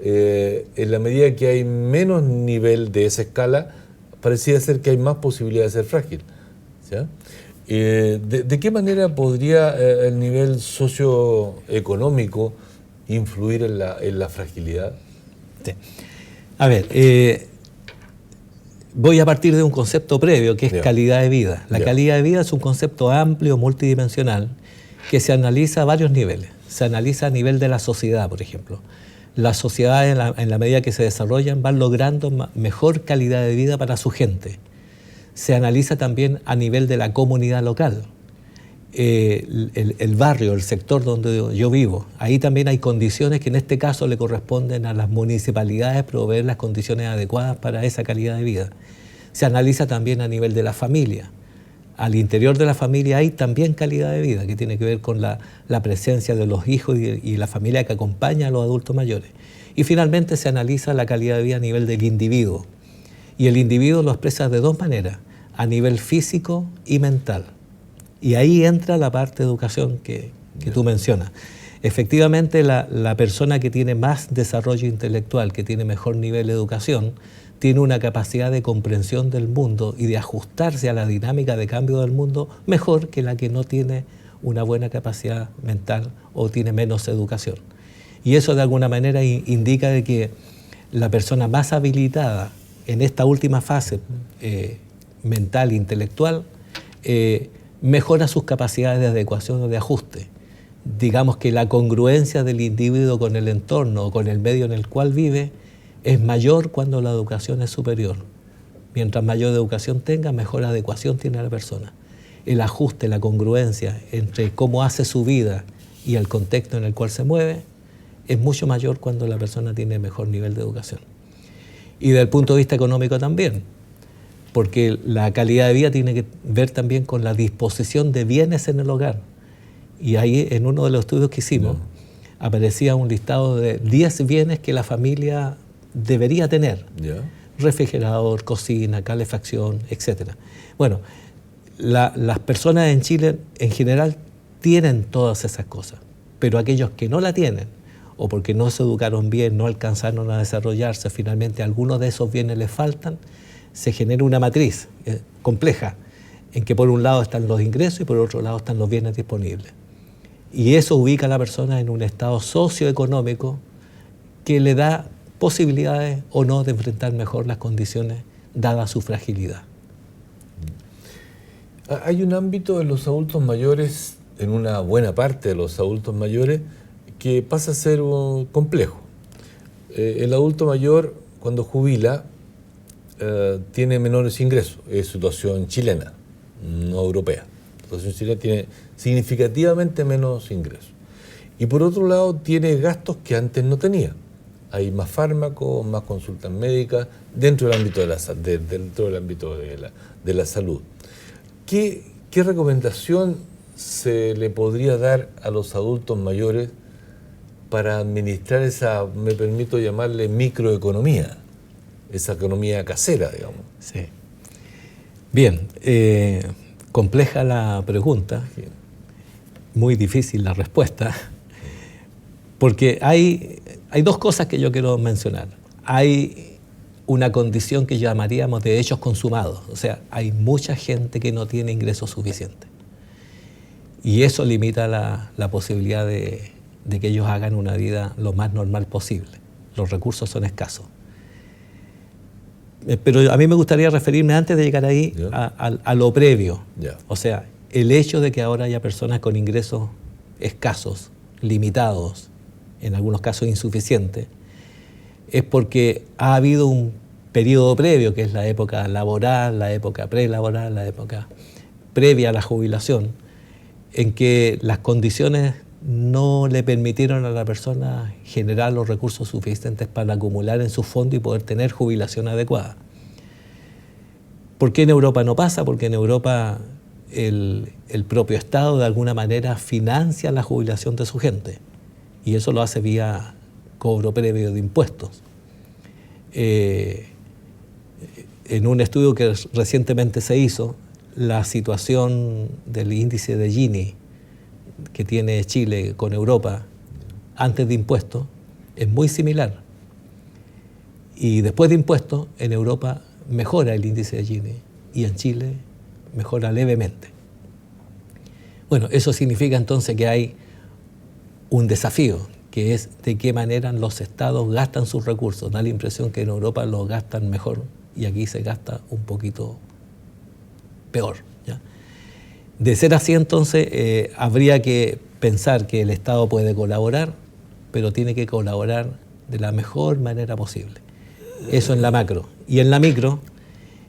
en la medida que hay menos nivel de esa escala, parecía ser que hay más posibilidades de ser frágil. ¿Sí? ¿De qué manera podría el nivel socioeconómico influir en la fragilidad? Sí. A ver, voy a partir de un concepto previo, que es calidad de vida. La calidad de vida es un concepto amplio, multidimensional, que se analiza a varios niveles. Se analiza a nivel de la sociedad, por ejemplo. Las sociedades, en la medida que se desarrollan, van logrando mejor calidad de vida para su gente. Se analiza también a nivel de la comunidad local. El barrio, el sector donde yo vivo, ahí también hay condiciones que en este caso le corresponden a las municipalidades proveer las condiciones adecuadas para esa calidad de vida. Se analiza también a nivel de la familia. al interior de la familia hay también calidad de vida, que tiene que ver con la presencia de los hijos y la familia que acompaña a los adultos mayores. Y finalmente se analiza la calidad de vida a nivel del individuo. Y el individuo lo expresa de dos maneras, a nivel físico y mental. Y ahí entra la parte de educación que tú mencionas. Efectivamente, la persona que tiene más desarrollo intelectual, que tiene mejor nivel de educación, tiene una capacidad de comprensión del mundo y de ajustarse a la dinámica de cambio del mundo mejor que la que no tiene una buena capacidad mental o tiene menos educación. Y eso de alguna manera indica de que la persona más habilitada en esta última fase mental e intelectual mejora sus capacidades de adecuación o de ajuste. Digamos que la congruencia del individuo con el entorno o con el medio en el cual vive es mayor cuando la educación es superior. Mientras mayor educación tenga, mejor adecuación tiene la persona. El ajuste, la congruencia entre cómo hace su vida y el contexto en el cual se mueve es mucho mayor cuando la persona tiene mejor nivel de educación. Y desde el punto de vista económico también, porque la calidad de vida tiene que ver también con la disposición de bienes en el hogar. Y ahí en uno de los estudios que hicimos aparecía un listado de 10 bienes que la familia debería tener. Refrigerador, cocina, calefacción, etc. Bueno, las personas en Chile en general tienen todas esas cosas, pero aquellos que no la tienen, o porque no se educaron bien, no alcanzaron a desarrollarse, finalmente algunos de esos bienes les faltan, se genera una matriz compleja, en que por un lado están los ingresos y por otro lado están los bienes disponibles. Y eso ubica a la persona en un estado socioeconómico que le da posibilidades o no de enfrentar mejor las condiciones dada su fragilidad. Hay un ámbito en los adultos mayores, en una buena parte de los adultos mayores, que pasa a ser complejo. El adulto mayor, cuando jubila, tiene menores ingresos. Es situación chilena, no europea. La situación chilena tiene significativamente menos ingresos. Y por otro lado, tiene gastos que antes no tenía. Hay más fármacos, más consultas médicas dentro del ámbito de la salud. ¿Qué recomendación se le podría dar a los adultos mayores para administrar esa, me permito llamarle, microeconomía, esa economía casera, digamos? Sí. Bien, compleja la pregunta, muy difícil la respuesta, porque hay dos cosas que yo quiero mencionar. Hay una condición que llamaríamos de hechos consumados, o sea, hay mucha gente que no tiene ingresos suficientes. Y eso limita la posibilidad de que ellos hagan una vida lo más normal posible. Los recursos son escasos. Pero a mí me gustaría referirme, antes de llegar ahí, a lo previo. O sea, el hecho de que ahora haya personas con ingresos escasos, limitados, en algunos casos insuficientes, es porque ha habido un periodo previo, que es la época laboral, la época prelaboral, la época previa a la jubilación, en que las condiciones no le permitieron a la persona generar los recursos suficientes para acumular en su fondo y poder tener jubilación adecuada. ¿Por qué en Europa no pasa? Porque en Europa el propio Estado de alguna manera financia la jubilación de su gente, y eso lo hace vía cobro previo de impuestos. En un estudio que recientemente se hizo, la situación del índice de Gini que tiene Chile con Europa antes de impuestos es muy similar. Y después de impuestos, en Europa mejora el índice de Gini y en Chile mejora levemente. Bueno, eso significa entonces que hay un desafío, que es de qué manera los estados gastan sus recursos. Da la impresión que en Europa los gastan mejor y aquí se gasta un poquito peor, ¿ya? De ser así, entonces, habría que pensar que el Estado puede colaborar, pero tiene que colaborar de la mejor manera posible. Eso en la macro. Y en la micro,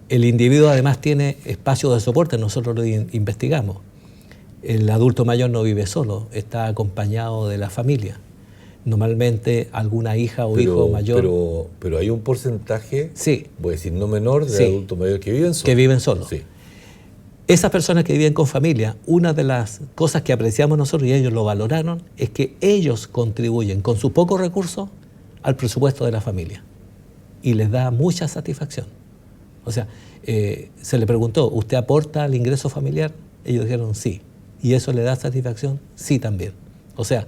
el individuo además tiene espacios de soporte, nosotros lo investigamos. El adulto mayor no vive solo, está acompañado de la familia. Normalmente alguna hija o hijo mayor... Pero hay un porcentaje, sí, voy a decir no menor, de sí, adultos mayores que viven solos. Que viven solos. Sí. Esas personas que viven con familia, una de las cosas que apreciamos nosotros y ellos lo valoraron es que ellos contribuyen con sus pocos recursos al presupuesto de la familia y les da mucha satisfacción. O sea, se le preguntó, ¿usted aporta al ingreso familiar? Ellos dijeron sí. ¿Y eso le da satisfacción? Sí también. O sea,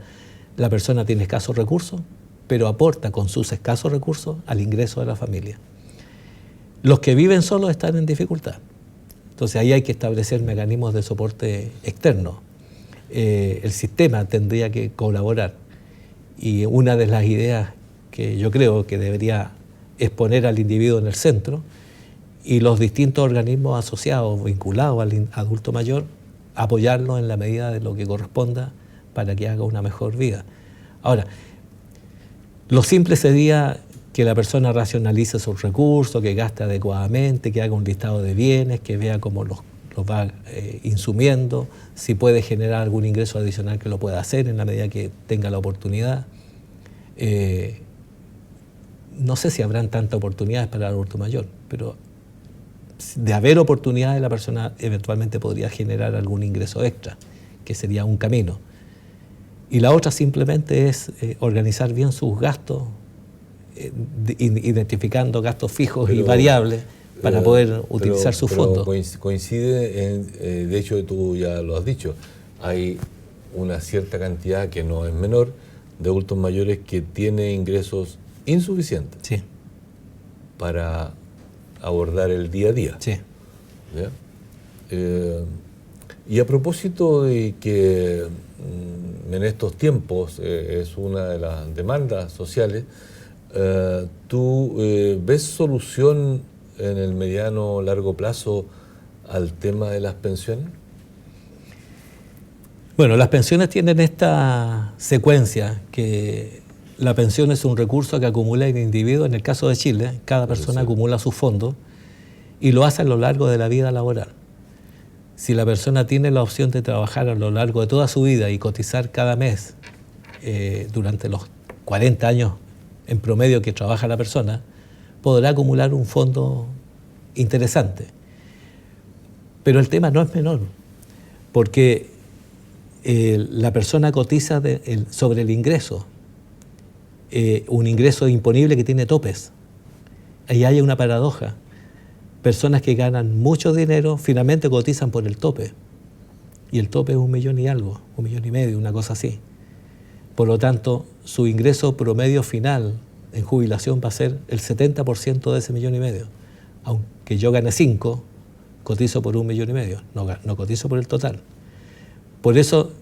la persona tiene escasos recursos, pero aporta con sus escasos recursos al ingreso de la familia. Los que viven solos están en dificultad. Entonces ahí hay que establecer mecanismos de soporte externo. El sistema tendría que colaborar. Y una de las ideas que yo creo que debería es poner al individuo en el centro y los distintos organismos asociados, vinculados al adulto mayor, apoyarlo en la medida de lo que corresponda para que haga una mejor vida. Ahora, lo simple sería que la persona racionalice sus recursos, que gaste adecuadamente, que haga un listado de bienes, que vea cómo los va insumiendo, si puede generar algún ingreso adicional que lo pueda hacer en la medida que tenga la oportunidad. No sé si habrán tantas oportunidades para el adulto mayor, pero de haber oportunidades la persona eventualmente podría generar algún ingreso extra, que sería un camino. Y la otra simplemente es organizar bien sus gastos, identificando gastos fijos y variables para poder utilizar sus fondos. Coincide, de hecho tú ya lo has dicho, hay una cierta cantidad que no es menor de adultos mayores que tiene ingresos insuficientes Sí. para abordar el día a día. Sí. Y a propósito de que en estos tiempos es una de las demandas sociales, ¿tú ves solución en el mediano o largo plazo al tema de las pensiones? Bueno, las pensiones tienen esta secuencia que la pensión es un recurso que acumula el individuo. En el caso de Chile, cada persona acumula sus fondos y lo hace a lo largo de la vida laboral. Si la persona tiene la opción de trabajar a lo largo de toda su vida y cotizar cada mes durante los 40 años en promedio que trabaja la persona, podrá acumular un fondo interesante. Pero el tema no es menor, porque la persona cotiza sobre el ingreso, un ingreso imponible que tiene topes. Ahí hay una paradoja. Personas que ganan mucho dinero finalmente cotizan por el tope. Y el tope es 1 millón y algo, 1,5 millones, una cosa así. Por lo tanto, su ingreso promedio final en jubilación va a ser el 70% de ese 1,5 millones. Aunque yo gane 5, cotizo por 1,5 millones, no cotizo por el total. Por eso,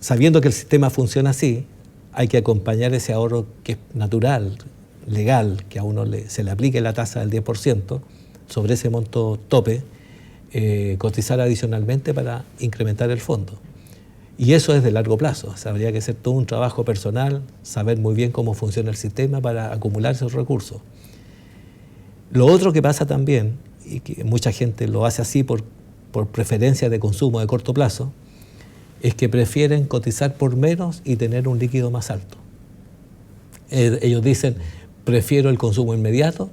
sabiendo que el sistema funciona así, hay que acompañar ese ahorro que es natural, legal, que a uno se le aplique la tasa del 10%, sobre ese monto tope, cotizar adicionalmente para incrementar el fondo. Y eso es de largo plazo. O sea, habría que hacer todo un trabajo personal, saber muy bien cómo funciona el sistema para acumular esos recursos. Lo otro que pasa también, y que mucha gente lo hace así por preferencia de consumo de corto plazo, es que prefieren cotizar por menos y tener un líquido más alto. Ellos dicen, prefiero el consumo inmediato,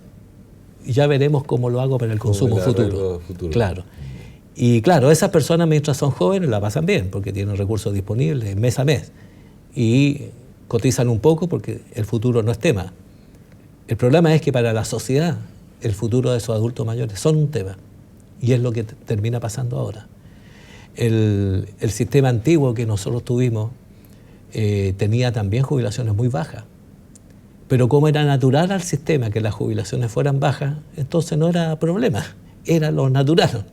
y ya veremos cómo lo hago para el consumo futuro. Claro. Y claro, esas personas mientras son jóvenes la pasan bien, porque tienen recursos disponibles mes a mes, y cotizan un poco porque el futuro no es tema. El problema es que para la sociedad el futuro de esos adultos mayores son un tema, y es lo que termina pasando ahora. El sistema antiguo que nosotros tuvimos tenía también jubilaciones muy bajas, pero como era natural al sistema que las jubilaciones fueran bajas, entonces no era problema, era lo natural.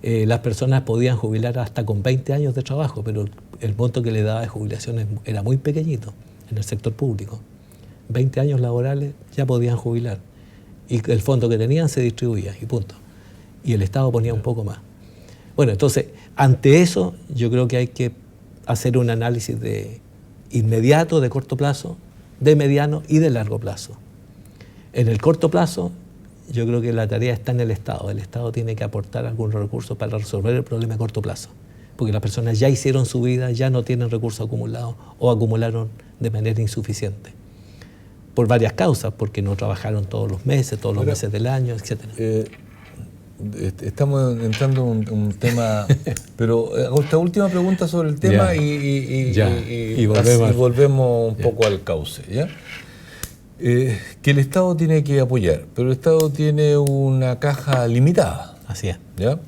Las personas podían jubilar hasta con 20 años de trabajo, pero el monto que le daba de jubilaciones era muy pequeñito en el sector público. 20 años laborales ya podían jubilar, y el fondo que tenían se distribuía, y punto. Y el Estado ponía un poco más. Bueno, entonces, ante eso, yo creo que hay que hacer un análisis de inmediato, de corto plazo, de mediano y de largo plazo. En el corto plazo, yo creo que la tarea está en el Estado. El Estado tiene que aportar algunos recursos para resolver el problema a corto plazo, porque las personas ya hicieron su vida, ya no tienen recursos acumulados o acumularon de manera insuficiente. Por varias causas, porque no trabajaron todos los meses del año, etc. estamos entrando en un tema, pero hago esta última pregunta sobre el tema y volvemos un poco al cauce, ¿ya? Que el Estado tiene que apoyar, pero el Estado tiene una caja limitada. Así es. ¿Ya?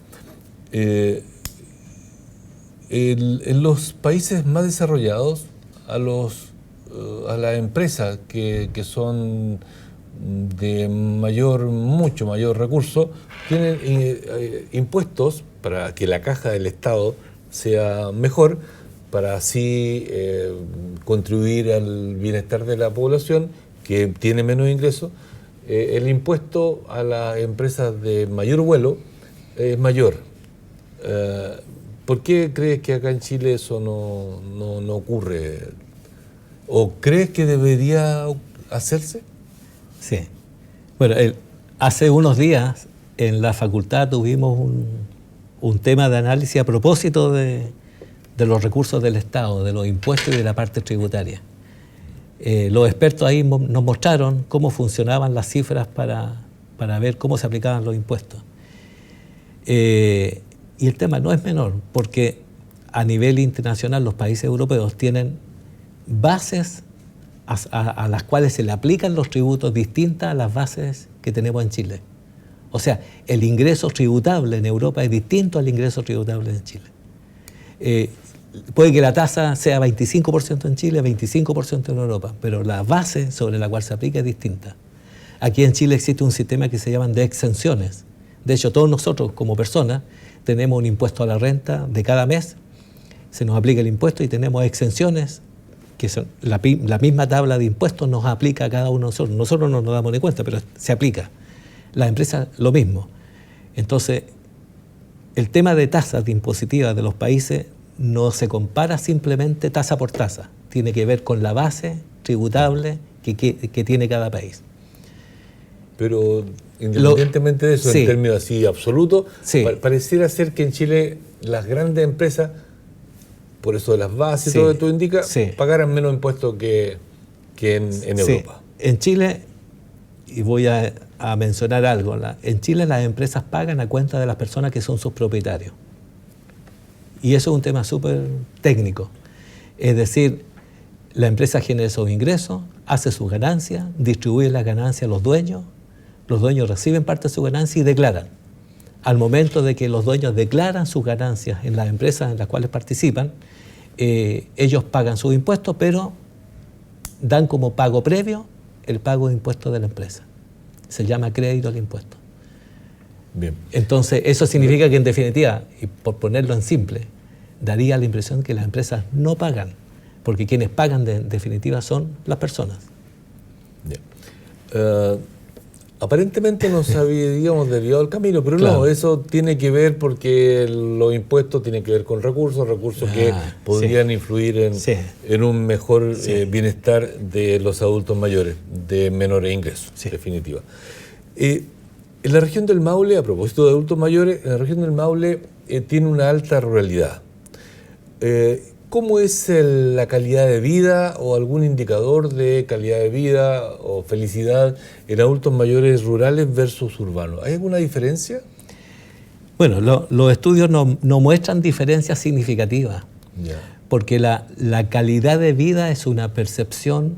En los países más desarrollados, a las empresas que son de mucho mayor recurso, tienen impuestos para que la caja del Estado sea mejor, para así contribuir al bienestar de la población que tiene menos ingresos. El impuesto a las empresas de mayor vuelo es mayor. ¿Por qué crees que acá en Chile eso no ocurre? ¿O crees que debería hacerse? Sí. Bueno, hace unos días en la facultad tuvimos un tema de análisis a propósito de los recursos del Estado, de los impuestos y de la parte tributaria. Los expertos ahí nos mostraron cómo funcionaban las cifras para ver cómo se aplicaban los impuestos. Y el tema no es menor, porque a nivel internacional los países europeos tienen bases a las cuales se le aplican los tributos distintas a las bases que tenemos en Chile. O sea, el ingreso tributable en Europa es distinto al ingreso tributable en Chile. Puede que la tasa sea 25% en Chile, 25% en Europa, pero la base sobre la cual se aplica es distinta. Aquí en Chile existe un sistema que se llaman de exenciones. De hecho, todos nosotros como personas tenemos un impuesto a la renta de cada mes, se nos aplica el impuesto y tenemos exenciones, que son la misma tabla de impuestos nos aplica a cada uno de nosotros. Nosotros no nos damos ni cuenta, pero se aplica. Las empresas lo mismo. Entonces, el tema de tasas de impositivas de los países no se compara simplemente tasa por tasa, tiene que ver con la base tributable que tiene cada país. Pero independientemente de eso, sí, en términos así absolutos, sí, pareciera ser que en Chile las grandes empresas, por eso de las bases y todo esto indica, pagaran menos impuestos que en Europa. En Chile, y voy a mencionar algo, en Chile las empresas pagan a cuenta de las personas que son sus propietarios. Y eso es un tema súper técnico. Es decir, la empresa genera esos ingresos, hace sus ganancias, distribuye las ganancias a los dueños reciben parte de su ganancia y declaran. Al momento de que los dueños declaran sus ganancias en las empresas en las cuales participan, ellos pagan sus impuestos, pero dan como pago previo el pago de impuestos de la empresa. Se llama crédito al impuesto. Bien. Entonces, eso significa que en definitiva, y por ponerlo en simple, daría la impresión que las empresas no pagan, porque quienes pagan en definitiva son las personas. Bien. Aparentemente nos habíamos desviado el camino, pero claro, no, eso tiene que ver porque los impuestos tienen que ver con recursos que podrían influir en un mejor bienestar de los adultos mayores, de menores ingresos, en definitiva. En la región del Maule, a propósito de adultos mayores, en la región del Maule tiene una alta ruralidad. ¿Cómo es la calidad de vida o algún indicador de calidad de vida o felicidad en adultos mayores rurales versus urbanos? ¿Hay alguna diferencia? Bueno, los estudios no muestran diferencias significativas, porque la calidad de vida es una percepción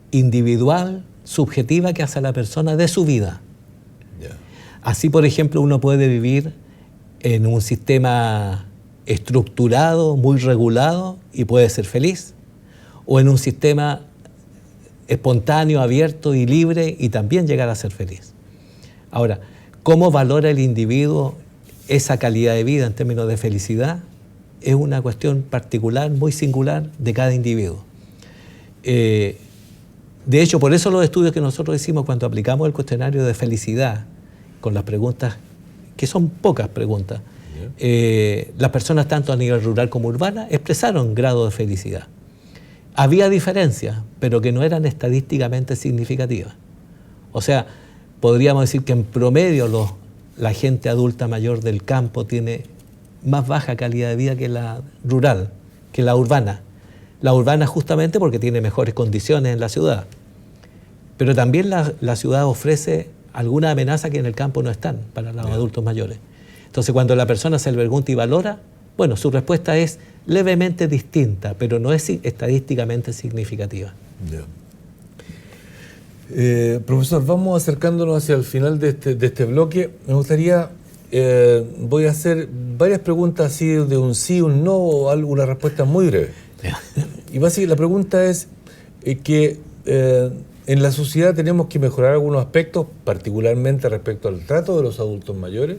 individual, subjetiva que hace la persona de su vida. Así, por ejemplo, uno puede vivir en un sistema estructurado, muy regulado y puede ser feliz, o en un sistema espontáneo, abierto y libre y también llegar a ser feliz. Ahora, ¿cómo valora el individuo esa calidad de vida en términos de felicidad? Es una cuestión particular, muy singular de cada individuo. De hecho, por eso los estudios que nosotros hicimos cuando aplicamos el cuestionario de felicidad, con las preguntas, que son pocas preguntas, las personas tanto a nivel rural como urbana expresaron grado de felicidad. Había diferencias, pero que no eran estadísticamente significativas. O sea, podríamos decir que en promedio la gente adulta mayor del campo tiene más baja calidad de vida que la rural, que la urbana. La urbana justamente porque tiene mejores condiciones en la ciudad. Pero también la ciudad ofrece alguna amenaza que en el campo no están para los adultos mayores. Entonces, cuando la persona se le pregunta y valora, bueno, su respuesta es levemente distinta, pero no es estadísticamente significativa. Profesor, vamos acercándonos hacia el final de este bloque. Me gustaría, voy a hacer varias preguntas así de un sí, un no, o alguna respuesta muy breve. Y básicamente la pregunta es que en la sociedad tenemos que mejorar algunos aspectos, particularmente respecto al trato de los adultos mayores,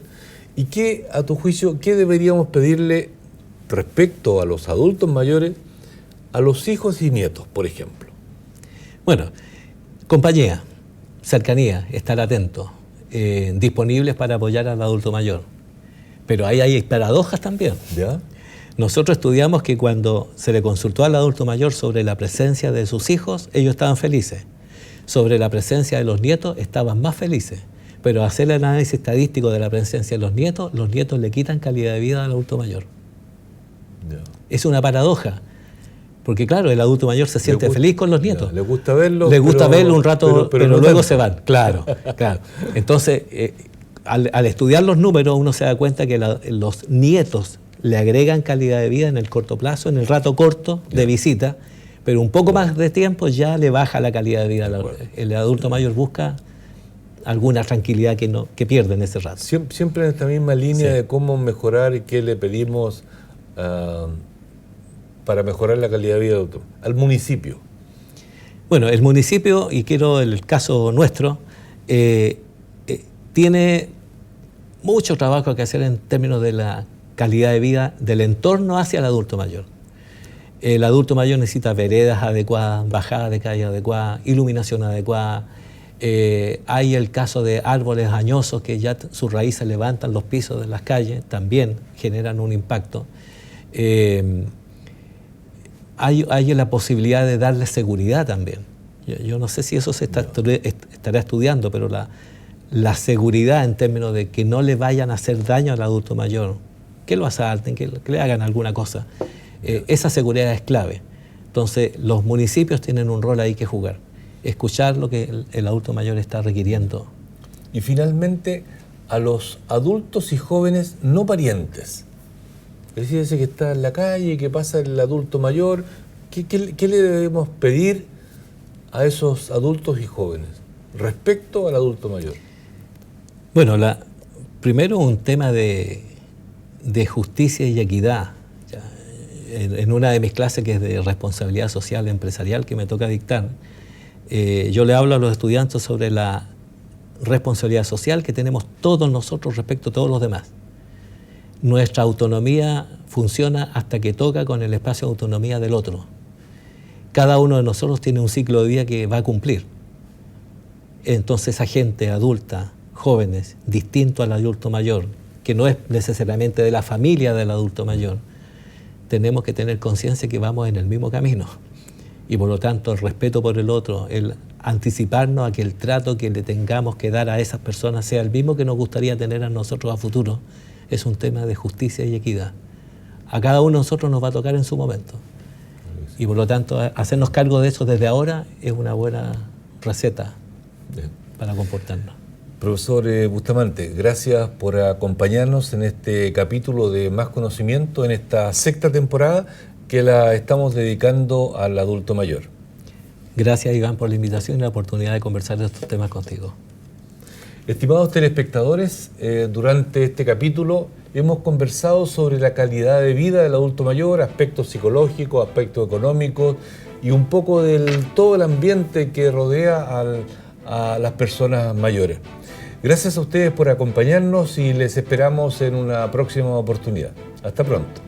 y que, a tu juicio, ¿qué deberíamos pedirle respecto a los adultos mayores a los hijos y nietos, por ejemplo? Bueno, compañía, cercanía, estar atento, disponibles para apoyar al adulto mayor. Pero ahí hay paradojas también. ¿Ya? Nosotros estudiamos que cuando se le consultó al adulto mayor sobre la presencia de sus hijos, ellos estaban felices. Sobre la presencia de los nietos, estaban más felices. Pero hacer el análisis estadístico de la presencia de los nietos le quitan calidad de vida al adulto mayor. Ya. Es una paradoja. Porque claro, el adulto mayor se siente feliz con los nietos. Ya, le gusta verlos. Le gusta verlo un rato, pero no luego tanto. se van. Claro, claro. Entonces, al estudiar los números, uno se da cuenta que los nietos le agregan calidad de vida en el corto plazo, en el rato corto de visita, pero un poco más de tiempo ya le baja la calidad de vida. El adulto mayor busca alguna tranquilidad que pierde en ese rato. Siempre en esta misma línea Sí. de cómo mejorar y qué le pedimos para mejorar la calidad de vida al municipio. Bueno, el municipio, y quiero el caso nuestro, tiene mucho trabajo que hacer en términos de la calidad de vida del entorno hacia el adulto mayor. El adulto mayor necesita veredas adecuadas, bajadas de calle adecuadas, iluminación adecuada. Hay el caso de árboles añosos que ya sus raíces levantan los pisos de las calles, también generan un impacto. Hay la posibilidad de darle seguridad también. Yo no sé si eso se estará estudiando, pero la seguridad en términos de que no le vayan a hacer daño al adulto mayor, que lo asalten, que le hagan alguna cosa, esa seguridad es clave. Entonces, los municipios tienen un rol ahí que jugar, escuchar lo que el adulto mayor está requiriendo. Y finalmente, a los adultos y jóvenes no parientes. Es decir, ese que está en la calle, que pasa el adulto mayor, ¿qué le debemos pedir a esos adultos y jóvenes respecto al adulto mayor? Bueno, primero un tema de justicia y equidad. En una de mis clases, que es de responsabilidad social empresarial, que me toca dictar, yo le hablo a los estudiantes sobre la responsabilidad social que tenemos todos nosotros respecto a todos los demás. Nuestra autonomía funciona hasta que toca con el espacio de autonomía del otro. Cada uno de nosotros tiene un ciclo de vida que va a cumplir. Entonces, esa gente adulta, jóvenes, distinto al adulto mayor, que no es necesariamente de la familia del adulto mayor, tenemos que tener conciencia que vamos en el mismo camino. Y por lo tanto, el respeto por el otro, el anticiparnos a que el trato que le tengamos que dar a esas personas sea el mismo que nos gustaría tener a nosotros a futuro, es un tema de justicia y equidad. A cada uno de nosotros nos va a tocar en su momento. Y por lo tanto, hacernos cargo de eso desde ahora es una buena receta para comportarnos. Profesor Bustamante, gracias por acompañarnos en este capítulo de Más Conocimiento, en esta 6ª temporada que la estamos dedicando al adulto mayor. Gracias, Iván, por la invitación y la oportunidad de conversar de estos temas contigo. Estimados telespectadores, durante este capítulo hemos conversado sobre la calidad de vida del adulto mayor, aspectos psicológicos, aspectos económicos y un poco del todo el ambiente que rodea a las personas mayores. Gracias a ustedes por acompañarnos y les esperamos en una próxima oportunidad. Hasta pronto.